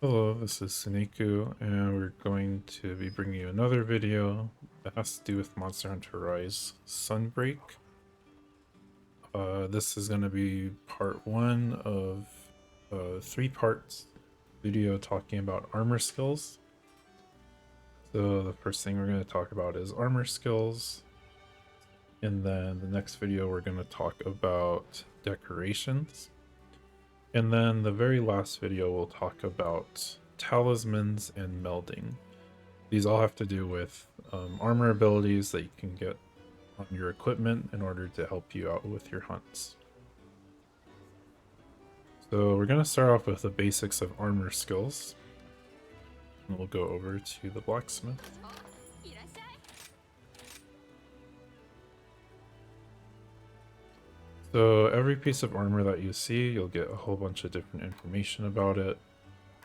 Hello, this is Suneku, and we're going to be bringing you another video that has to do with Monster Hunter Rise Sunbreak. This is going to be part one of a 3 parts video talking about armor skills. So the first thing we're going to talk about is armor skills, and then the next video we're going to talk about decorations. And then the very last video we'll talk about talismans and melding. These all have to do with armor abilities that you can get on your equipment in order to help you out with your hunts. So we're going to start off with the basics of armor skills. And we'll go over to the blacksmith. So every piece of armor that you see, you'll get a whole bunch of different information about it.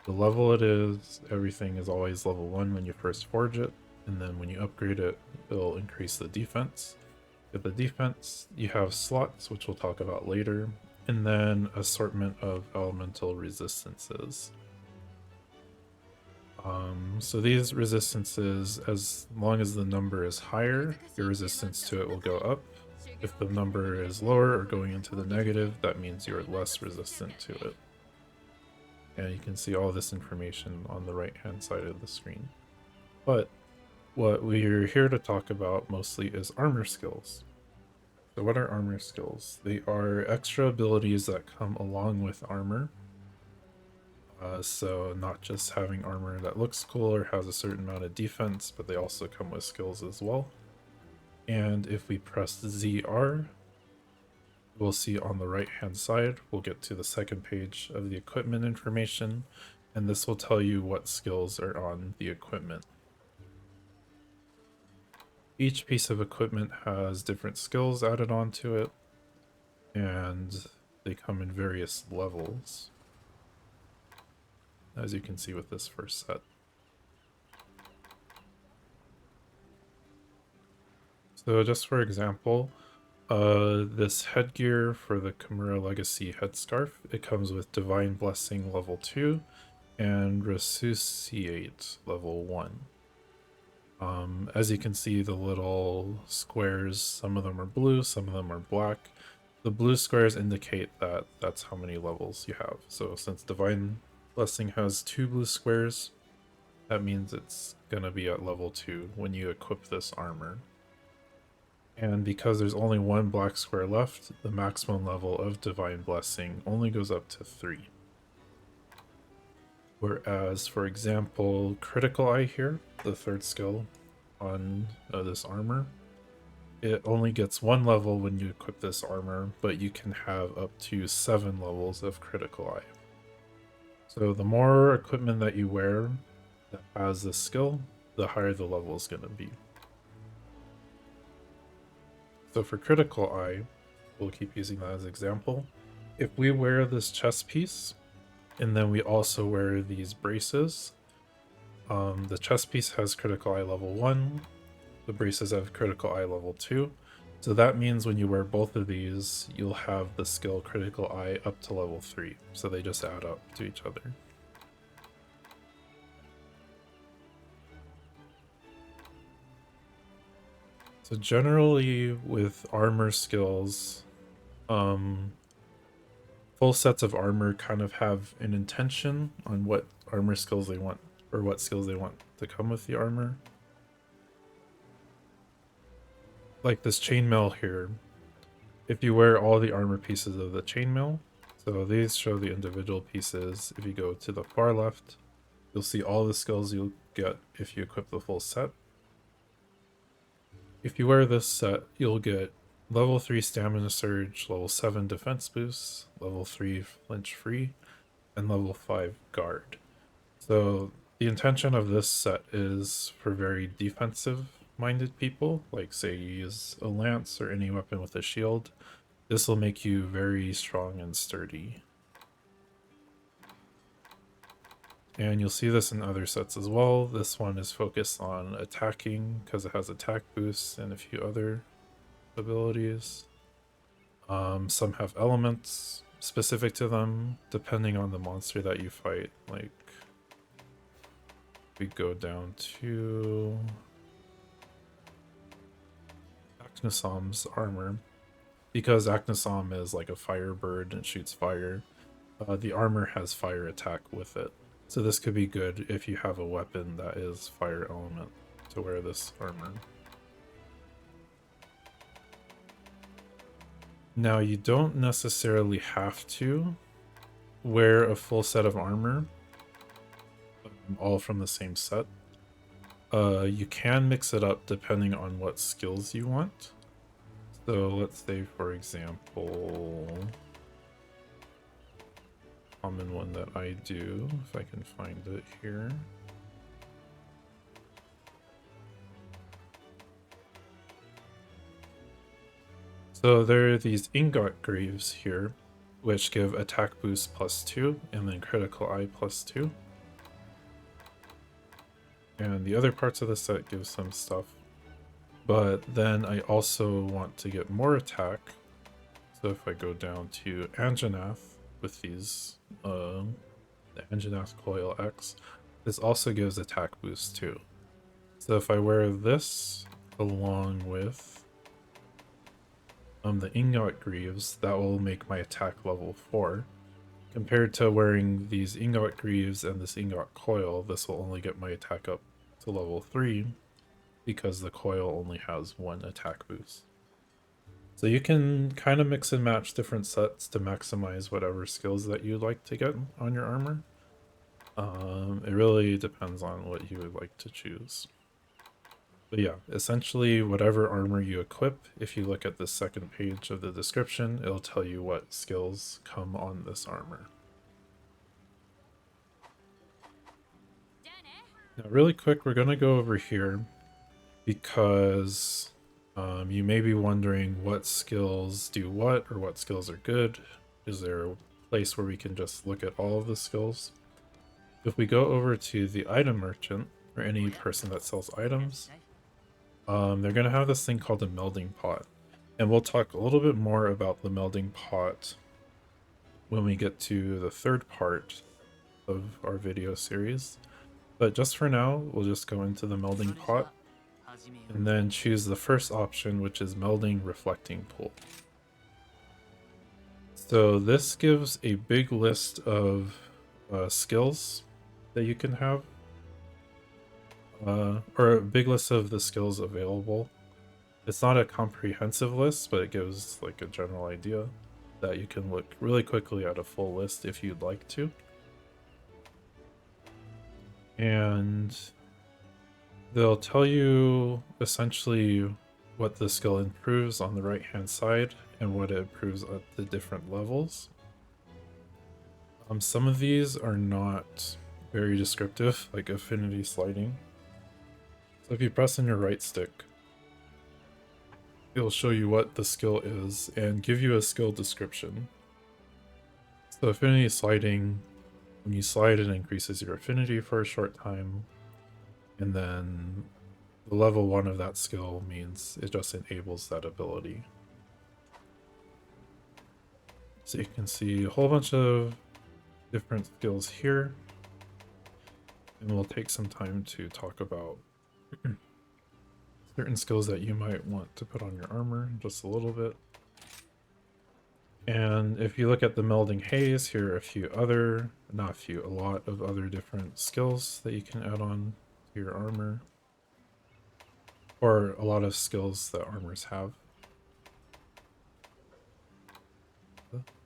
The level it is, everything is always level 1 when you first forge it, and then when you upgrade it, it'll increase the defense. With the defense, you have slots, which we'll talk about later, and then assortment of elemental resistances. So these resistances, as long as the number is higher, your resistance to it will go up. If the number is lower or going into the negative, that means you're less resistant to it. And you can see all this information on the right hand side of the screen. But what we're here to talk about mostly is armor skills. So what are armor skills? They are extra abilities that come along with armor. So not just having armor that looks cool or has a certain amount of defense, but they also come with skills as well. And if we press ZR, we'll see on the right hand side, we'll get to the second page of the equipment information, and this will tell you what skills are on the equipment. Each piece of equipment has different skills added onto it, and they come in various levels, as you can see with this first set. So just for example, this headgear for the Chimera Legacy headscarf, it comes with Divine Blessing level 2 and Resuscitate level 1. As you can see, the little squares, some of them are blue, some of them are black. The blue squares indicate that that's how many levels you have. So since Divine Blessing has 2 blue squares, that means it's gonna be at level 2 when you equip this armor. And because there's only 1 black square left, the maximum level of Divine Blessing only goes up to 3. Whereas, for example, Critical Eye here, the 3rd skill on this armor, it only gets 1 level when you equip this armor, but you can have up to 7 levels of Critical Eye. So the more equipment that you wear that has this skill, the higher the level is going to be. So for Critical Eye, we'll keep using that as an example. If we wear this chest piece, and then we also wear these braces, the chest piece has Critical Eye level 1, the braces have Critical Eye level 2, so that means when you wear both of these, you'll have the skill Critical Eye up to level 3, so they just add up to each other. So generally with armor skills, full sets of armor kind of have an intention on what armor skills they want, or what skills they want to come with the armor. Like this chainmail here, if you wear all the armor pieces of the chainmail, so these show the individual pieces. If you go to the far left, you'll see all the skills you'll get if you equip the full set. If you wear this set, you'll get level 3 stamina surge, level 7 defense boost, level 3 flinch free, and level 5 guard. So the intention of this set is for very defensive minded people, like say you use a lance or any weapon with a shield. This will make you very strong and sturdy. And you'll see this in other sets as well. This one is focused on attacking because it has attack boosts and a few other abilities. Some have elements specific to them depending on the monster that you fight. Like We go down to Aknasam's armor. Because Aknasam is like a fire bird and shoots fire, the armor has fire attack with it. So this could be good if you have a weapon that is fire element to wear this armor. Now you don't necessarily have to wear a full set of armor, all from the same set. You can mix it up depending on what skills you want. So let's say, for example, common one that I do, if I can find it here. So there are these ingot greaves here, which give attack boost +2 and then critical eye +2. And the other parts of the set give some stuff. But then I also want to get more attack. So if I go down to Anjanath with these, the Anjanath Coil X, this also gives attack boost too. So if I wear this along with the Ingot Greaves, that will make my attack level 4. Compared to wearing these Ingot Greaves and this Ingot Coil, this will only get my attack up to level 3 because the coil only has 1 attack boost. So you can kind of mix and match different sets to maximize whatever skills that you'd like to get on your armor. It really depends on what you would like to choose. But yeah, essentially whatever armor you equip, if you look at the second page of the description, it'll tell you what skills come on this armor. Now really quick, we're going to go over here because you may be wondering what skills do what or what skills are good. Is there a place where we can just look at all of the skills? If we go over to the item merchant or any person that sells items, they're going to have this thing called a melding pot. And we'll talk a little bit more about the melding pot when we get to the third part of our video series. But just for now, we'll just go into the melding pot and then choose the first option, which is melding reflecting pool. So this gives a big list of skills that you can have. Or a big list of the skills available. It's not a comprehensive list, but it gives like a general idea that you can look really quickly at a full list if you'd like to. And they'll tell you essentially what the skill improves on the right hand side and what it improves at the different levels. Some of these are not very descriptive, like affinity sliding. So if you press in your right stick, it'll show you what the skill is and give you a skill description. So affinity sliding, when you slide, it increases your affinity for a short time. And then the level 1 of that skill means it just enables that ability. So you can see a whole bunch of different skills here. And we'll take some time to talk about certain skills that you might want to put on your armor just a little bit. And if you look at the melding haze, here are a few other, not a few, a lot of other different skills that you can add on to your armor. Or a lot of skills that armors have.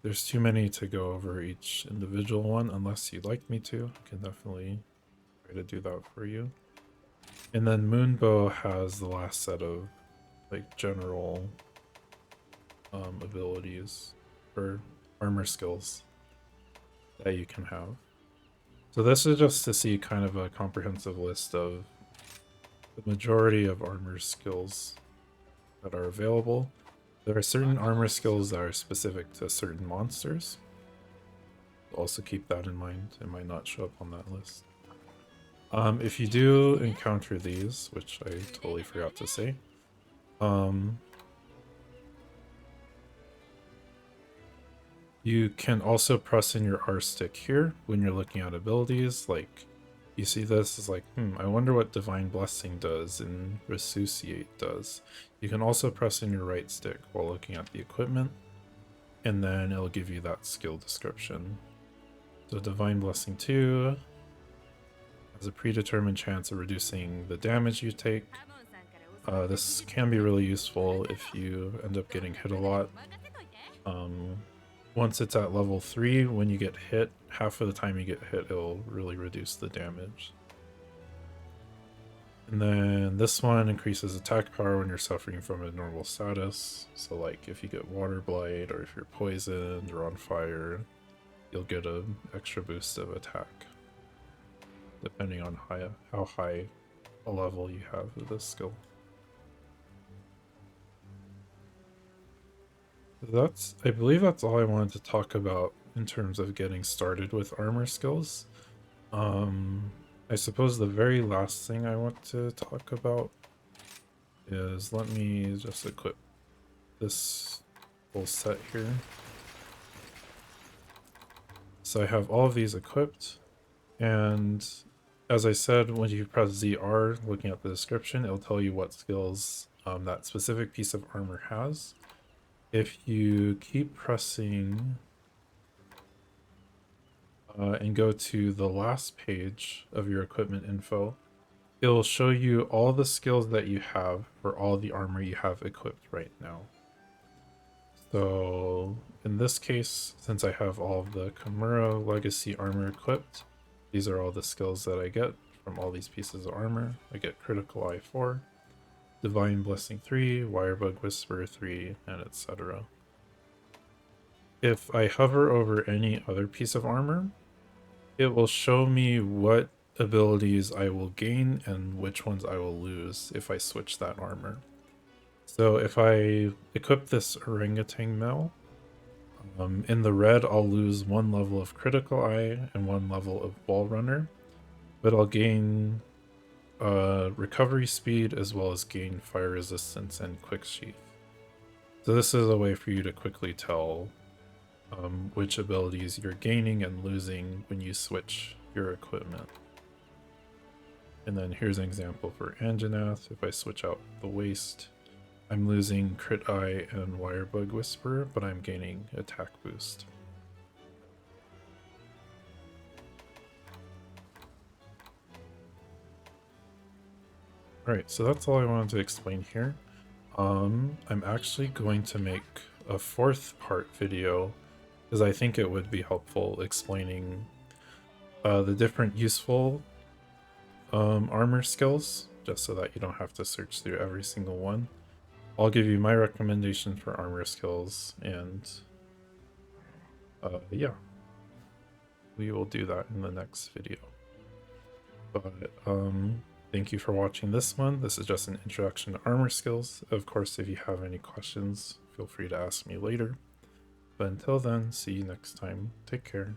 There's too many to go over each individual one unless you'd like me to. I can definitely try to do that for you. And then Moonbow has the last set of like general abilities or armor skills that you can have. So this is just to see kind of a comprehensive list of the majority of armor skills that are available. There are certain armor skills that are specific to certain monsters. Also keep that in mind, it might not show up on that list. If you do encounter these, which I totally forgot to say, you can also press in your R stick here when you're looking at abilities. Like you see this, is like, I wonder what Divine Blessing does and Resuscitate does. You can also press in your right stick while looking at the equipment, and then it'll give you that skill description. So Divine Blessing 2 has a predetermined chance of reducing the damage you take. This can be really useful if you end up getting hit a lot. Once it's at level 3, when you get hit, half of the time you get hit, it'll really reduce the damage. And then this one increases attack power when you're suffering from a normal status. So like if you get water blight, or if you're poisoned or on fire, you'll get an extra boost of attack, depending on how high a level you have of this skill. I believe that's all I wanted to talk about in terms of getting started with armor skills. I suppose the very last thing I want to talk about is, let me just equip this whole set here. So I have all of these equipped, and as I said, when you press ZR, looking at the description, it'll tell you what skills that specific piece of armor has. If you keep pressing and go to the last page of your equipment info, it'll show you all the skills that you have for all the armor you have equipped right now. So in this case, since I have all of the Kimura Legacy armor equipped, these are all the skills that I get from all these pieces of armor. I get Critical Eye 4, Divine Blessing 3, Wirebug Whisper 3, and etc. If I hover over any other piece of armor, it will show me what abilities I will gain and which ones I will lose if I switch that armor. So if I equip this Orangutan Mel, in the red I'll lose 1 level of Critical Eye and 1 level of Wall Runner, but I'll gain recovery speed as well as gain fire resistance and quick sheath. So this is a way for you to quickly tell which abilities you're gaining and losing when you switch your equipment. And then here's an example for Anjanath. If I switch out the waist, I'm losing Crit Eye and Wirebug Whisper, but I'm gaining attack boost. Alright, so that's all I wanted to explain here. I'm actually going to make a 4th part video, because I think it would be helpful explaining the different useful armor skills, just so that you don't have to search through every single one. I'll give you my recommendation for armor skills, and yeah, we will do that in the next video. But thank you for watching this one. This is just an introduction to armor skills. Of course, if you have any questions, feel free to ask me later. But until then, see you next time. Take care.